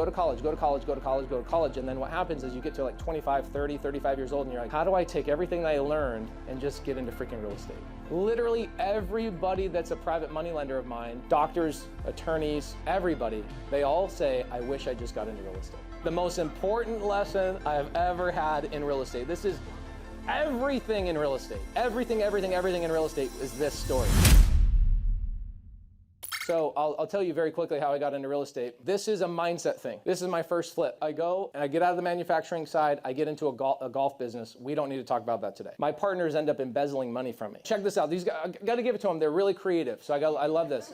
go to college, go to college, go to college, go to college. And then what happens is you get to like 25, 30, 35 years old and you're like, how do I take everything that I learned and just get into freaking real estate? Literally everybody that's a private money lender of mine, doctors, attorneys, everybody, they all say, I wish I just got into real estate. The most important lesson I've ever had in real estate. This is everything in real estate. Everything in real estate is this story. So I'll tell you very quickly how I got into real estate. This is a mindset thing. This is my first flip. I go and I get out of the manufacturing side. I get into a golf business. We don't need to talk about that today. My partners end up embezzling money from me. Check this out. These guys, I got to give it to them. They're really creative. So I love this.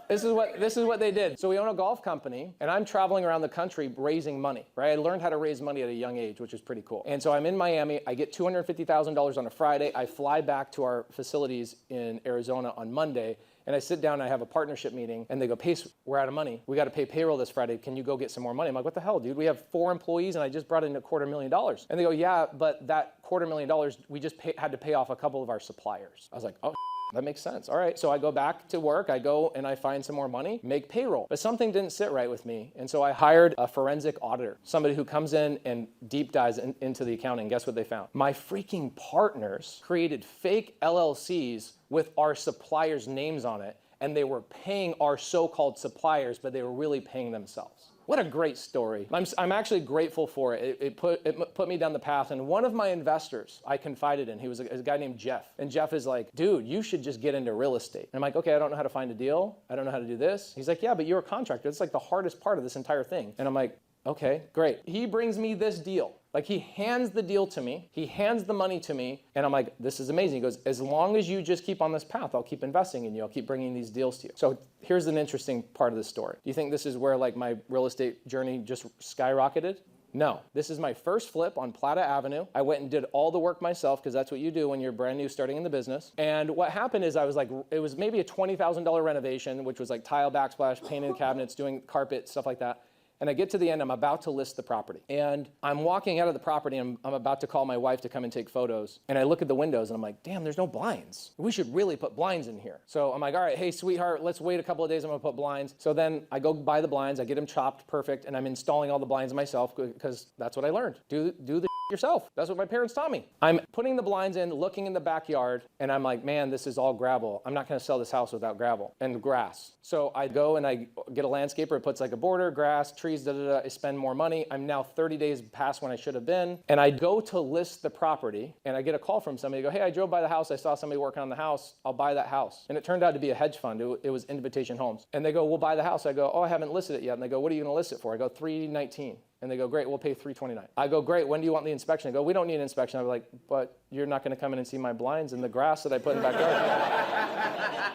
This is what they did. So we own a golf company, and I'm traveling around the country raising money, right? I learned how to raise money at a young age, which is pretty cool. And so I'm in Miami. I get $250,000 on a Friday. I fly back to our facilities in Arizona on Monday, and I sit down and I have a partnership meeting, and they go, Pace, we're out of money. We got to pay payroll this Friday. Can you go get some more money? I'm like, what the hell, dude? We have 4 employees, and I just brought in $250,000. And they go, yeah, but that $250,000, we just had to pay off a couple of our suppliers. I was like, oh, that makes sense. All right, so I go back to work, I go and I find some more money, make payroll. But something didn't sit right with me, and so I hired a forensic auditor, somebody who comes in and deep dives into the accounting. Guess what they found? My freaking partners created fake LLCs with our suppliers' names on it, and they were paying our so-called suppliers, but they were really paying themselves. What a great story. I'm actually grateful for it. It put me down the path. And one of my investors I confided in, he was a guy named Jeff. And Jeff is like, dude, you should just get into real estate. And I'm like, okay, I don't know how to find a deal. I don't know how to do this. He's like, yeah, but you're a contractor. It's like the hardest part of this entire thing. And I'm like, okay, great. He brings me this deal. Like, he hands the deal to me, he hands the money to me, and I'm like, this is amazing. He goes, as long as you just keep on this path, I'll keep investing in you. I'll keep bringing these deals to you. So here's an interesting part of the story. Do you think this is where like my real estate journey just skyrocketed? No, this is my first flip on Plata Avenue. I went and did all the work myself because that's what you do when you're brand new starting in the business. And what happened is I was like, it was maybe a $20,000 renovation, which was like tile backsplash, painted cabinets, doing carpet, stuff like that. And I get to the end, I'm about to list the property. And I'm walking out of the property and I'm about to call my wife to come and take photos. And I look at the windows and I'm like, damn, there's no blinds. We should really put blinds in here. So I'm like, all right, hey, sweetheart, let's wait a couple of days, I'm gonna put blinds. So then I go buy the blinds, I get them chopped perfect, and I'm installing all the blinds myself because that's what I learned. Do the yourself. That's what my parents taught me. I'm putting the blinds in, looking in the backyard, and I'm like, man, this is all gravel. I'm not gonna sell this house without gravel and grass. So I go and I get a landscaper, it puts like a border, grass, trees, I spend more money. I'm now 30 days past when I should have been. And I go to list the property and I get a call from somebody, go, hey, I drove by the house. I saw somebody working on the house. I'll buy that house. And it turned out to be a hedge fund. It was Invitation Homes. And they go, we'll buy the house. I go, oh, I haven't listed it yet. And they go, what are you gonna list it for? I go, $319. And they go, great, we'll pay $329. I go, great, when do you want the inspection? I go, we don't need an inspection. I'm like, but you're not gonna come in and see my blinds and the grass that I put in the backyard.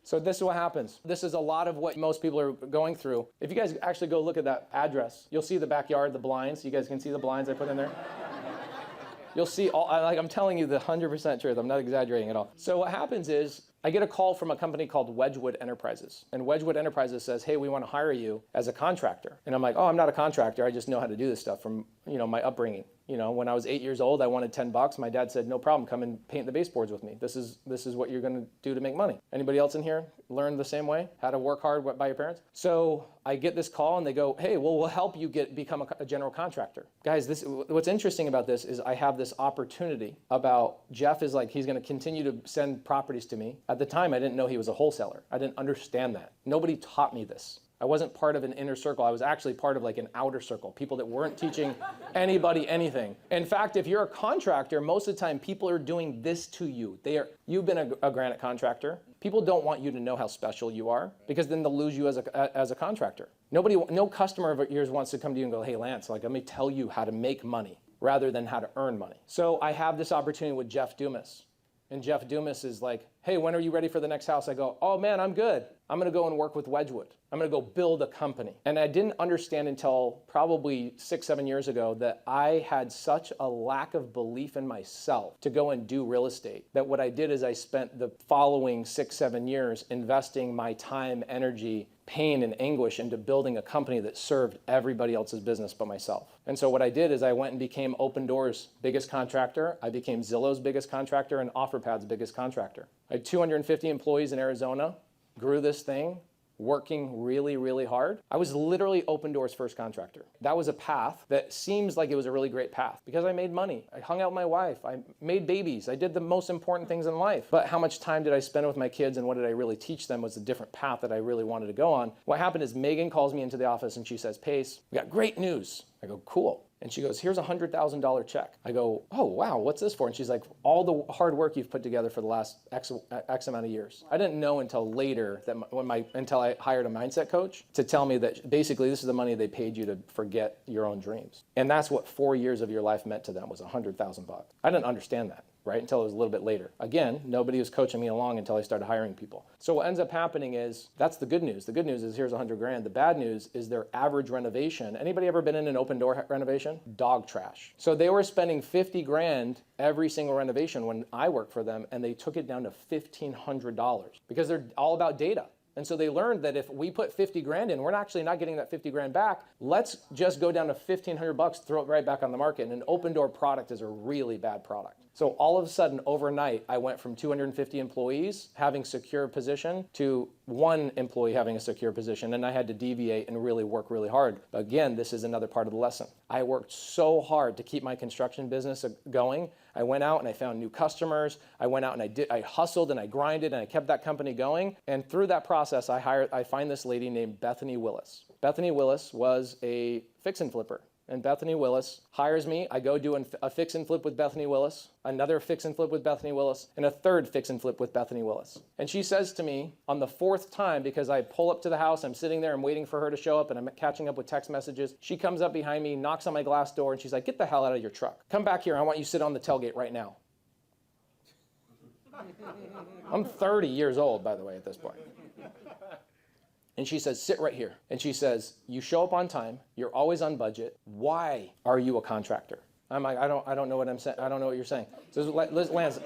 So this is what happens. This is a lot of what most people are going through. If you guys actually go look at that address, you'll see the backyard, the blinds. You guys can see the blinds I put in there. You'll see all, like I'm telling you the 100% truth. I'm not exaggerating at all. So what happens is I get a call from a company called Wedgwood Enterprises. And Wedgwood Enterprises says, hey, we want to hire you as a contractor. And I'm like, oh, I'm not a contractor. I just know how to do this stuff from, my upbringing. When I was 8 years old, I wanted $10. My dad said, no problem, come and paint the baseboards with me. This is what you're gonna do to make money. Anybody else in here learn the same way? How to work hard by your parents? So I get this call and they go, hey, well, we'll help you become a general contractor. Guys, what's interesting about this is I have this opportunity about Jeff is like, he's gonna continue to send properties to me. At the time, I didn't know he was a wholesaler. I didn't understand that. Nobody taught me this. I wasn't part of an inner circle. I was actually part of like an outer circle, people that weren't teaching anybody anything. In fact, if you're a contractor, most of the time people are doing this to you. You've been a granite contractor. People don't want you to know how special you are because then they'll lose you as a contractor. No customer of yours wants to come to you and go, hey Lance, like let me tell you how to make money rather than how to earn money. So I have this opportunity with Jeff Dumas. And Jeff Dumas is like, hey, when are you ready for the next house? I go, oh man, I'm good. I'm gonna go and work with Wedgwood. I'm gonna go build a company. And I didn't understand until probably 6, 7 years ago that I had such a lack of belief in myself to go and do real estate, that what I did is I spent the following 6, 7 years investing my time, energy, pain, and anguish into building a company that served everybody else's business but myself. And so what I did is I went and became Opendoor's biggest contractor. I became Zillow's biggest contractor and OfferPad's biggest contractor. I had 250 employees in Arizona, grew this thing, working really, really hard. I was literally Opendoor's first contractor. That was a path that seems like it was a really great path because I made money. I hung out with my wife. I made babies. I did the most important things in life. But how much time did I spend with my kids and what did I really teach them was a different path that I really wanted to go on. What happened is Megan calls me into the office and she says, Pace, we got great news. I go, cool. And she goes, here's a $100,000 check. I go, oh, wow, what's this for? And she's like, all the hard work you've put together for the last X amount of years. I didn't know until later, that until I hired a mindset coach to tell me that basically this is the money they paid you to forget your own dreams. And that's what 4 years of your life meant to them was $100,000. I didn't understand that, right, until it was a little bit later. Again, nobody was coaching me along until I started hiring people. So what ends up happening is, that's the good news. The good news is here's 100 grand. The bad news is their average renovation. Anybody ever been in an Opendoor renovation? Dog trash. So they were spending 50 grand every single renovation when I worked for them, and they took it down to $1,500 because they're all about data. And so they learned that if we put 50 grand in, we're actually not getting that 50 grand back. Let's just go down to 1,500 bucks, throw it right back on the market. And an Opendoor product is a really bad product. So all of a sudden, overnight, I went from 250 employees having secure position to 1 employee having a secure position. And I had to deviate and really work really hard. Again, this is another part of the lesson. I worked so hard to keep my construction business going. I went out and I found new customers. I went out and I hustled and I grinded and I kept that company going. And through that process, I find this lady named Bethany Willis. Bethany Willis was a fix and flipper. And Bethany Willis hires me. I go do a fix and flip with Bethany Willis, another fix and flip with Bethany Willis, and a third fix and flip with Bethany Willis. And she says to me on the 4th time, because I pull up to the house, I'm sitting there, I'm waiting for her to show up, and I'm catching up with text messages. She comes up behind me, knocks on my glass door, and she's like, get the hell out of your truck. Come back here. I want you to sit on the tailgate right now. I'm 30 years old, by the way, at this point. And she says, sit right here. And she says, you show up on time. You're always on budget. Why are you a contractor? I'm like, I don't know what I'm saying. I don't know what you're saying. So Lance,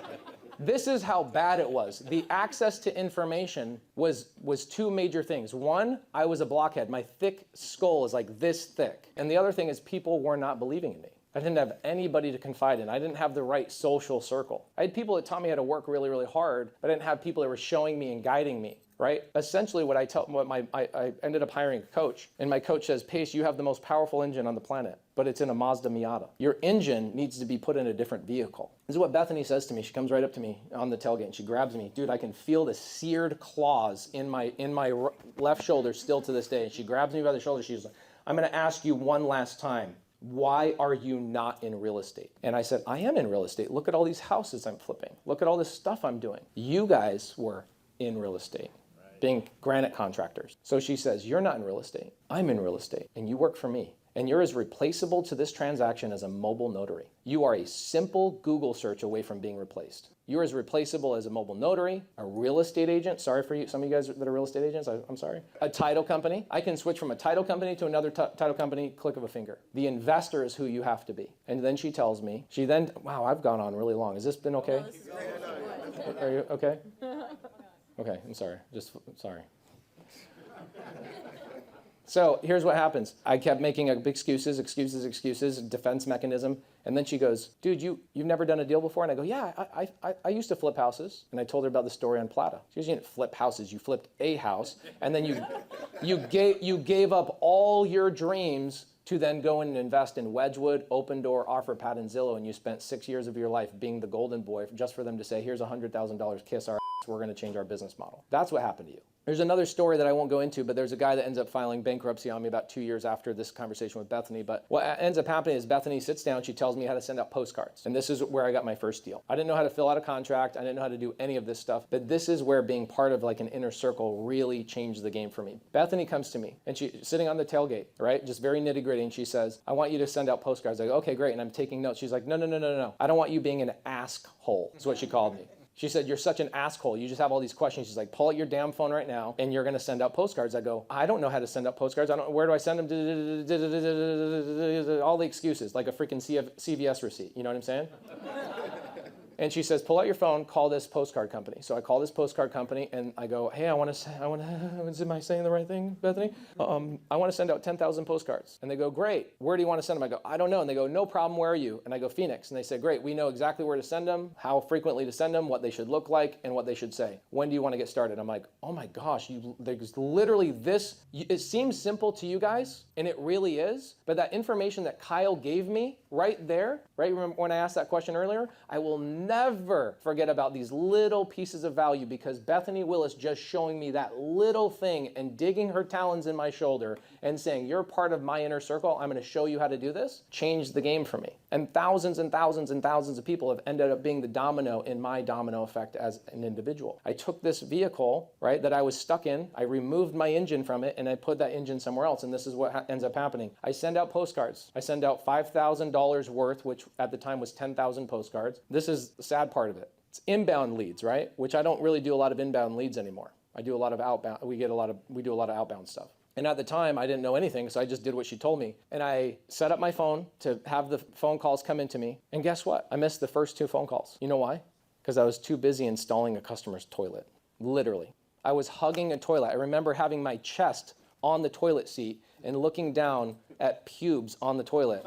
this is how bad it was. The access to information was 2 major things. 1, I was a blockhead. My thick skull is like this thick. And the other thing is people were not believing in me. I didn't have anybody to confide in. I didn't have the right social circle. I had people that taught me how to work really, really hard, but I didn't have people that were showing me and guiding me, right? Essentially I ended up hiring a coach, and my coach says, Pace, you have the most powerful engine on the planet, but it's in a Mazda Miata. Your engine needs to be put in a different vehicle. This is what Bethany says to me. She comes right up to me on the tailgate and she grabs me. Dude, I can feel the seared claws in my left shoulder still to this day. And she grabs me by the shoulder. She's like, I'm gonna ask you one last time. Why are you not in real estate? And I said, I am in real estate. Look at all these houses I'm flipping. Look at all this stuff I'm doing. You guys were in real estate, being granite contractors. So she says, you're not in real estate. I'm in real estate, and you work for me. And you're as replaceable to this transaction as a mobile notary. You are a simple Google search away from being replaced. You're as replaceable as a mobile notary, a real estate agent. Sorry for you, some of you guys that are real estate agents, I'm sorry. A title company. I can switch from a title company to another title company, click of a finger. The investor is who you have to be. And then she tells me, wow, I've gone on really long. Has this been okay? No, this is great. Are you okay? Okay, I'm sorry, sorry. So here's what happens. I kept making excuses, defense mechanism. And then she goes, dude, you've never done a deal before? And I go, yeah, I used to flip houses. And I told her about the story on Plata. She goes, you didn't flip houses, you flipped a house. And then you gave up all your dreams to then go and invest in Wedgwood, Opendoor, OfferPad, and Zillow. And you spent 6 years of your life being the golden boy just for them to say, here's $100,000, kiss our ass, we're gonna change our business model. That's what happened to you. There's another story that I won't go into, but there's a guy that ends up filing bankruptcy on me about 2 years after this conversation with Bethany. But what ends up happening is Bethany sits down, she tells me how to send out postcards. And this is where I got my first deal. I didn't know how to fill out a contract. I didn't know how to do any of this stuff. But this is where being part of like an inner circle really changed the game for me. Bethany comes to me and she's sitting on the tailgate, right? Just very nitty gritty. And she says, I want you to send out postcards. I go, okay, great. And I'm taking notes. She's like, no. I don't want you being an ask hole, is what she called me. She said, you're such an asshole. You just have all these questions. She's like, pull out your damn phone right now and you're going to send out postcards. I go, I don't know how to send out postcards. Where do I send them? All the excuses, like a freaking CVS receipt. You know what I'm saying? And she says, pull out your phone, call this postcard company. So I call this postcard company and I go, hey, am I saying the right thing, Bethany? I want to send out 10,000 postcards. And they go, great. Where do you want to send them? I go, I don't know. And they go, no problem. Where are you? And I go, Phoenix. And they say, great. We know exactly where to send them, how frequently to send them, what they should look like, and what they should say. When do you want to get started? I'm like, oh my gosh, there's literally this. It seems simple to you guys, and it really is. But that information that Kyle gave me right there, right? Remember when I asked that question earlier? I will never forget about these little pieces of value because Bethany Willis just showing me that little thing and digging her talons in my shoulder and saying, you're part of my inner circle, I'm going to show you how to do this, changed the game for me. And thousands and thousands and thousands of people have ended up being the domino in my domino effect as an individual. I took this vehicle, right, that I was stuck in, I removed my engine from it, and I put that engine somewhere else, and this is what ends up happening. I send out postcards. I send out $5,000 worth, which at the time was 10,000 postcards. This is the sad part of it. It's inbound leads, right? Which I don't really do a lot of inbound leads anymore. I do a lot of outbound. We do a lot of outbound stuff. And at the time, I didn't know anything, so I just did what she told me. And I set up my phone to have the phone calls come into me. And guess what? I missed the first 2 phone calls. You know why? Because I was too busy installing a customer's toilet. Literally. I was hugging a toilet. I remember having my chest on the toilet seat and looking down at pubes on the toilet.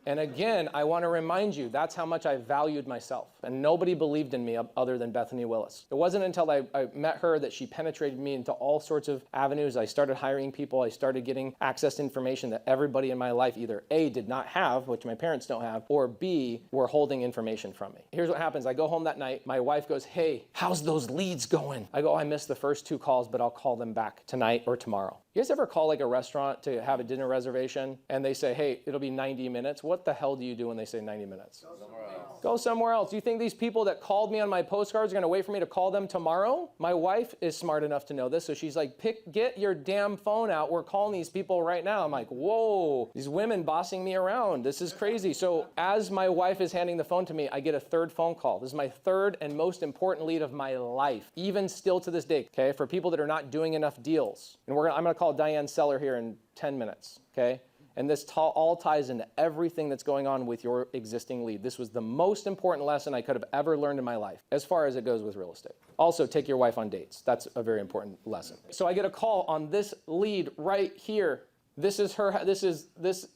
And again, I want to remind you, that's how much I valued myself. And nobody believed in me other than Bethany Willis. It wasn't until I met her that she penetrated me into all sorts of avenues. I started hiring people. I started getting access to information that everybody in my life either A, did not have, which my parents don't have, or B, were holding information from me. Here's what happens. I go home that night. My wife goes, hey, how's those leads going? I go, I missed the first 2 calls, but I'll call them back tonight or tomorrow. You guys ever call like a restaurant to have a dinner reservation and they say, hey, it'll be 90 minutes? What the hell do you do when they say 90 minutes? Go somewhere else. Do you think these people that called me on my postcards are going to wait for me to call them tomorrow? My wife is smart enough to know this, so she's like, get your damn phone out. We're calling these people right now. I'm like, whoa, these women bossing me around. This is crazy. So as my wife is handing the phone to me, I get a 3rd phone call. This is my 3rd and most important lead of my life, even still to this day, okay, for people that are not doing enough deals. And I'm going to call Diane Seller here in 10 minutes, okay? And this all ties into everything that's going on with your existing lead. This was the most important lesson I could have ever learned in my life, as far as it goes with real estate. Also, take your wife on dates. That's a very important lesson. So I get a call on this lead right here. This is her,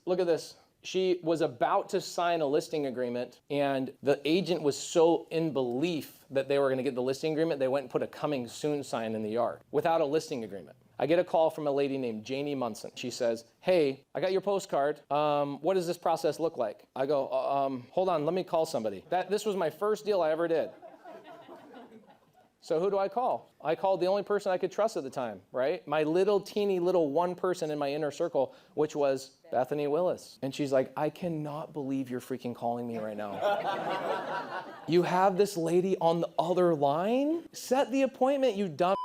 look at this. She was about to sign a listing agreement, and the agent was so in belief that they were going to get the listing agreement, they went and put a coming soon sign in the yard without a listing agreement. I get a call from a lady named Janie Munson. She says, hey, I got your postcard. What does this process look like? I go, hold on, let me call somebody. This was my first deal I ever did. So who do I call? I called the only person I could trust at the time, right? My little teeny little one person in my inner circle, which was Bethany Willis. And she's like, I cannot believe you're freaking calling me right now. You have this lady on the other line? Set the appointment, you dumb.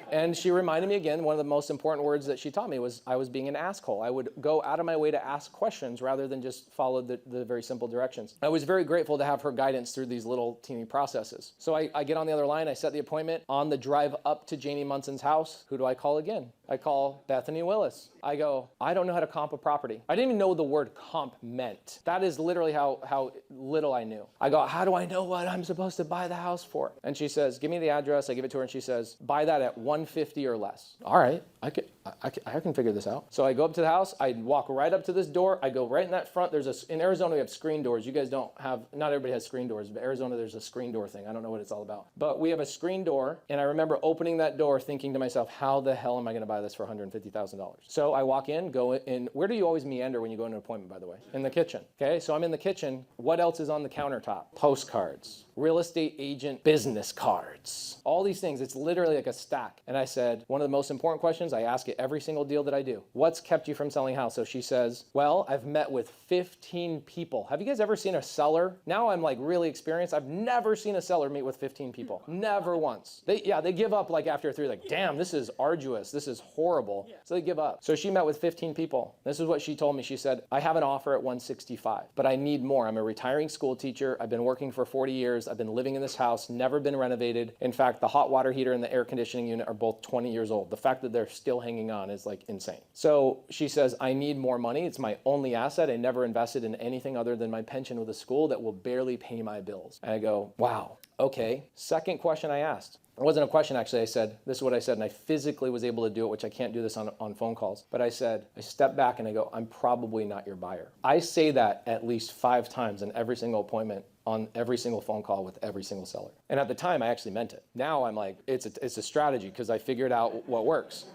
And she reminded me again, one of the most important words that she taught me was I was being an asshole. I would go out of my way to ask questions rather than just follow the very simple directions. I was very grateful to have her guidance through these little teeny processes. So I get on the other line, I set the appointment. On the drive up to Janie Munson's house, who do I call again? I call Bethany Willis. I go, I don't know how to comp a property. I didn't even know the word comp meant. That is literally how little I knew. I go, how do I know what I'm supposed to buy the house for? And she says, give me the address. I give it to her and she says, buy that at $150 or less. All right, I can figure this out. So I go up to the house. I walk right up to this door. I go right in that front. In Arizona, we have screen doors. You guys don't have, not everybody has screen doors, but Arizona, there's a screen door thing. I don't know what it's all about. But we have a screen door. And I remember opening that door thinking to myself, how the hell am I going to buy this for $150,000? So I walk in, go in. Where do you always meander when you go into an appointment, by the way? In the kitchen. Okay, so I'm in the kitchen. What else is on the countertop? Postcards. Real estate agent business cards, all these things. It's literally like a stack. And I said, one of the most important questions, I ask it every single deal that I do. What's kept you from selling a house? So she says, well, I've met with 15 people. Have you guys ever seen a seller? Now I'm like really experienced. I've never seen a seller meet with 15 people. Never once. They give up like after 3, like, damn, this is arduous. This is horrible. So they give up. So she met with 15 people. This is what she told me. She said, I have an offer at 165, but I need more. I'm a retiring school teacher. I've been working for 40 years. years. I've been living in this house, never been renovated. In fact, the hot water heater and the air conditioning unit are both 20 years old. The fact that they're still hanging on is like insane. So she says, I need more money. It's my only asset. I never invested in anything other than my pension with a school that will barely pay my bills. And I go, wow, okay. Second question I asked. It wasn't a question, actually. I said, this is what I said, and I physically was able to do it, which I can't do this on phone calls. But I said, I stepped back and I go, I'm probably not your buyer. I say that at least 5 times in every single appointment, on every single phone call with every single seller. And at the time, I actually meant it. Now I'm like, it's a strategy because I figured out what works.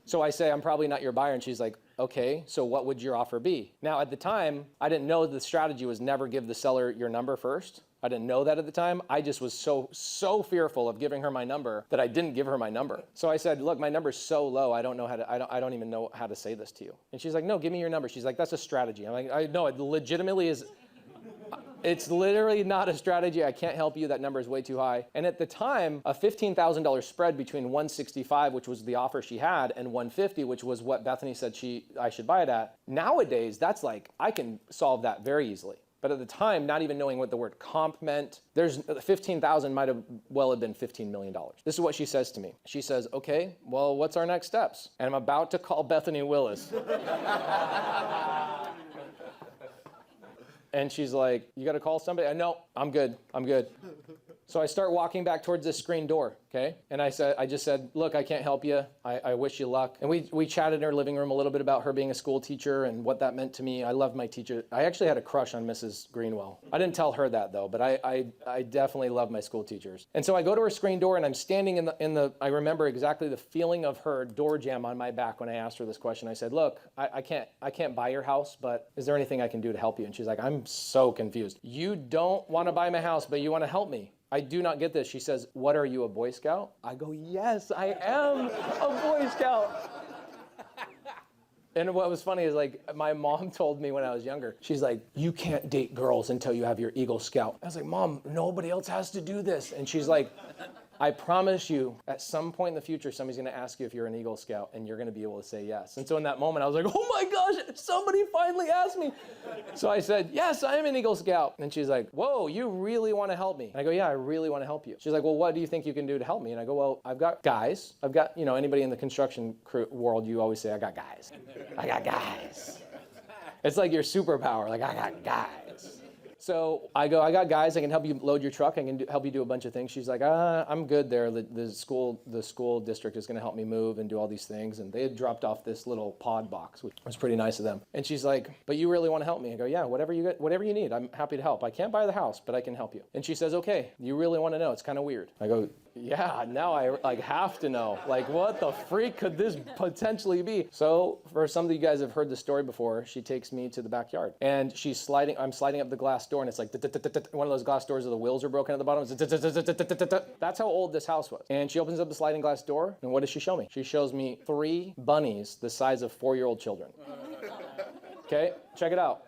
So I say, I'm probably not your buyer. And she's like, okay, so what would your offer be? Now, at the time, I didn't know the strategy was never give the seller your number first. I didn't know that at the time. I just was so fearful of giving her my number that I didn't give her my number. So I said, look, my number's so low, I don't even know how to say this to you. And she's like, no, give me your number. She's like, that's a strategy. I'm like, I know, it legitimately is. It's literally not a strategy. I can't help you. That number is way too high. And at the time, a $15,000 spread between 165, which was the offer she had, and 150, which was what Bethany said I should buy it at. Nowadays, that's like, I can solve that very easily. But at the time, not even knowing what the word comp meant, there's 15,000 might have well have been $15 million. This is what she says to me. She says, okay, well, what's our next steps? And I'm about to call Bethany Willis. And she's like, you got to call somebody? No, I'm good. So I start walking back towards this screen door, okay? And I just said, look, I can't help you. I wish you luck. And we chatted in her living room a little bit about her being a school teacher and what that meant to me. I loved my teacher. I actually had a crush on Mrs. Greenwell. I didn't tell her that though, but I definitely love my school teachers. And so I go to her screen door and I'm standing I remember exactly the feeling of her door jam on my back when I asked her this question. I said, look, I can't buy your house, but is there anything I can do to help you? And she's like, I'm so confused. You don't want to buy my house, but you want to help me. I do not get this. She says, what, are you a Boy Scout? I go, yes, I am a Boy Scout. And what was funny is like my mom told me when I was younger, she's like, you can't date girls until you have your Eagle Scout. I was like, Mom, nobody else has to do this. And she's like, I promise you, at some point in the future, somebody's going to ask you if you're an Eagle Scout, and you're going to be able to say yes. And so in that moment, I was like, oh my gosh, somebody finally asked me. So I said, yes, I am an Eagle Scout. And she's like, whoa, you really want to help me? And I go, yeah, I really want to help you. She's like, well, what do you think you can do to help me? And I go, well, I've got guys. I've got, anybody in the construction world, you always say, I got guys. I got guys. It's like your superpower, like I got guys. So I go, I got guys, I can help you load your truck, I can help you do a bunch of things. She's like, I'm good there. The school district is going to help me move and do all these things. And they had dropped off this little pod box, which was pretty nice of them. And she's like, but you really want to help me? I go, yeah, whatever you need, I'm happy to help. I can't buy the house, but I can help you. And she says, okay, you really want to know? It's kind of weird. I go, yeah, now I have to know. Like, what the freak could this potentially be? So for some of you guys have heard the story before, she takes me to the backyard and I'm sliding up the glass door and it's like, one of those glass doors where the wheels are broken at the bottom. That's how old this house was. And she opens up the sliding glass door and what does she show me? She shows me 3 bunnies the size of 4-year-old children. Okay, check it out.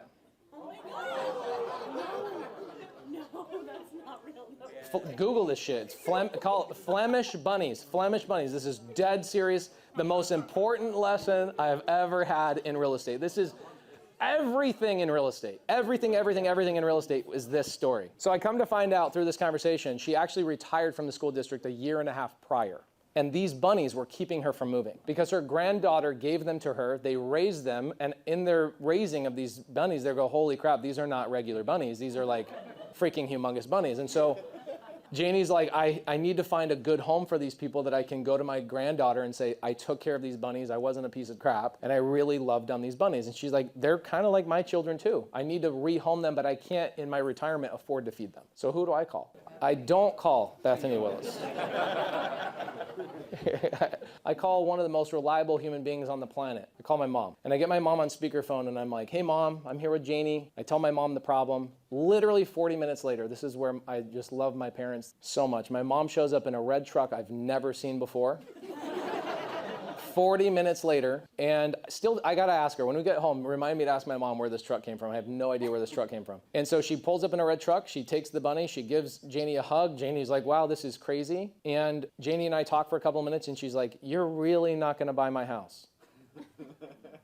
Google this shit. Call it Flemish bunnies. Flemish bunnies. This is dead serious. The most important lesson I have ever had in real estate. This is everything in real estate. Everything in real estate is this story. So I come to find out through this conversation, she actually retired from the school district a year and a half prior. And these bunnies were keeping her from moving because her granddaughter gave them to her. They raised them. And in their raising of these bunnies, they go, holy crap, these are not regular bunnies. These are like freaking humongous bunnies. And so Janie's like, I need to find a good home for these people that I can go to my granddaughter and say, I took care of these bunnies. I wasn't a piece of crap. And I really loved on these bunnies. And she's like, they're kind of like my children too. I need to rehome them, but I can't in my retirement afford to feed them. So who do I call? I don't call Bethany Willis. I call one of the most reliable human beings on the planet. I call my mom. And I get my mom on speakerphone and I'm like, hey mom, I'm here with Janie. I tell my mom the problem. Literally 40 minutes later, this is where I just love my parents so much. My mom shows up in a red truck I've never seen before. 40 minutes later, and still, I gotta ask her, when we get home, remind me to ask my mom where this truck came from. I have no idea where this truck came from. And so she pulls up in a red truck, she takes the bunny, she gives Janie a hug. Janie's like, wow, this is crazy. And Janie and I talk for a couple of minutes, and she's like, you're really not gonna buy my house.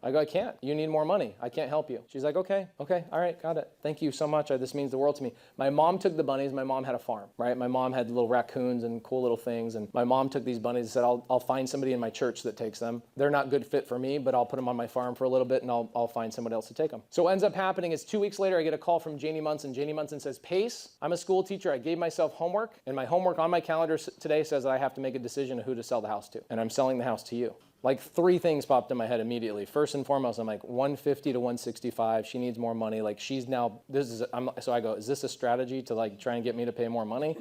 I go, I can't. You need more money. I can't help you. She's like, okay, all right, got it. Thank you so much. This means the world to me. My mom took the bunnies. My mom had a farm, right? My mom had little raccoons and cool little things. And my mom took these bunnies and said, I'll find somebody in my church that takes them. They're not good fit for me, but I'll put them on my farm for a little bit and I'll find somebody else to take them. So what ends up happening is 2 weeks later, I get a call from Janie Munson. Janie Munson says, Pace, I'm a school teacher. I gave myself homework, and my homework on my calendar today says that I have to make a decision of who to sell the house to. And I'm selling the house to you. Like 3 things popped in my head immediately. First and foremost, I'm like 150 to 165. She needs more money. Like she's now, so I go, is this a strategy to like try and get me to pay more money?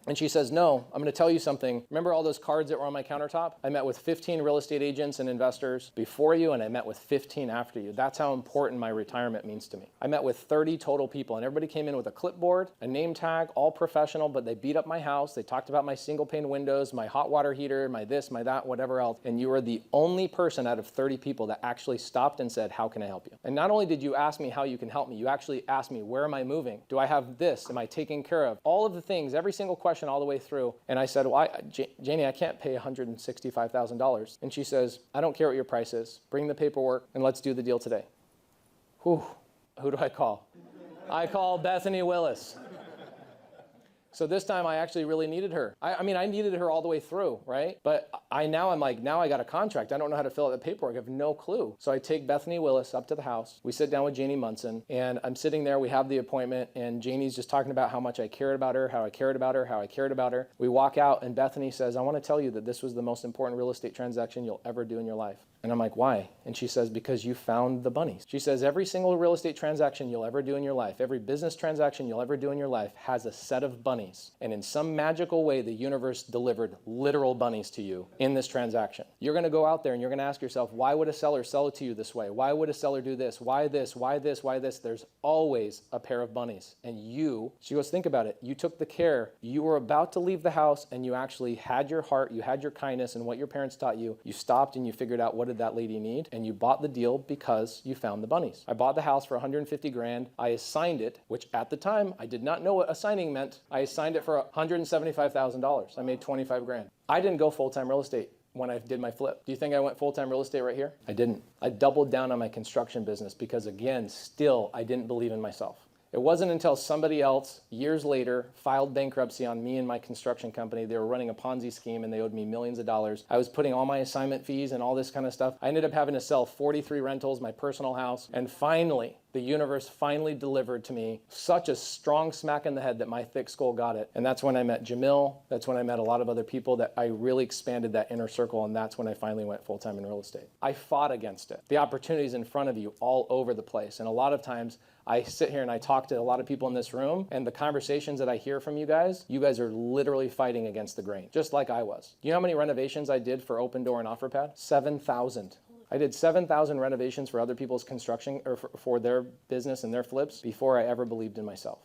And she says, no, I'm going to tell you something. Remember all those cards that were on my countertop? I met with 15 real estate agents and investors before you, and I met with 15 after you. That's how important my retirement means to me. I met with 30 total people, and everybody came in with a clipboard, a name tag, all professional, but they beat up my house. They talked about my single pane windows, my hot water heater, my this, my that, whatever else. And you were the only person out of 30 people that actually stopped and said, how can I help you? And not only did you ask me how you can help me, you actually asked me, where am I moving? Do I have this? Am I taken care of? All of the things, every single question all the way through. And I said, well, Janie, I can't pay $165,000. And she says, I don't care what your price is. Bring the paperwork and let's do the deal today. Whew. Who do I call? I call Bethany Willis. So this time I actually really needed her. I mean, I needed her all the way through, right? But now I got a contract. I don't know how to fill out the paperwork. I have no clue. So I take Bethany Willis up to the house. We sit down with Janie Munson, and I'm sitting there. We have the appointment, and Janie's just talking about how much I cared about her, how I cared about her, how I cared about her. We walk out, and Bethany says, I want to tell you that this was the most important real estate transaction you'll ever do in your life. And I'm like, why? And she says, because you found the bunnies. She says, every single real estate transaction you'll ever do in your life, every business transaction you'll ever do in your life has a set of bunnies. And in some magical way, the universe delivered literal bunnies to you in this transaction. You're going to go out there and you're going to ask yourself, why would a seller sell it to you this way? Why would a seller do this? Why this? Why this? Why this? There's always a pair of bunnies. And she goes, think about it. You took the care. You were about to leave the house and you actually had your heart, you had your kindness and what your parents taught you. You stopped and you figured out what did that lady need, and you bought the deal because you found the bunnies. I bought the house for 150 grand. I assigned it, which at the time I did not know what assigning meant. I assigned it for $175,000. I made 25 grand. I didn't go full-time real estate when I did my flip. Do you think I went full-time real estate right here? I didn't. I doubled down on my construction business because again, still I didn't believe in myself. It wasn't until somebody else, years later, filed bankruptcy on me and my construction company. They were running a Ponzi scheme and they owed me millions of dollars. I was putting all my assignment fees and all this kind of stuff. I ended up having to sell 43 rentals, my personal house, and finally, the universe finally delivered to me such a strong smack in the head that my thick skull got it. And that's when I met Jamil. That's when I met a lot of other people that I really expanded that inner circle, and that's when I finally went full-time in real estate. I fought against it. The opportunities in front of you all over the place. And a lot of times I sit here and I talk to a lot of people in this room, and the conversations that I hear from you guys are literally fighting against the grain, just like I was. You know how many renovations I did for Opendoor and OfferPad? 7,000. I did 7,000 renovations for other people's construction or for their business and their flips before I ever believed in myself.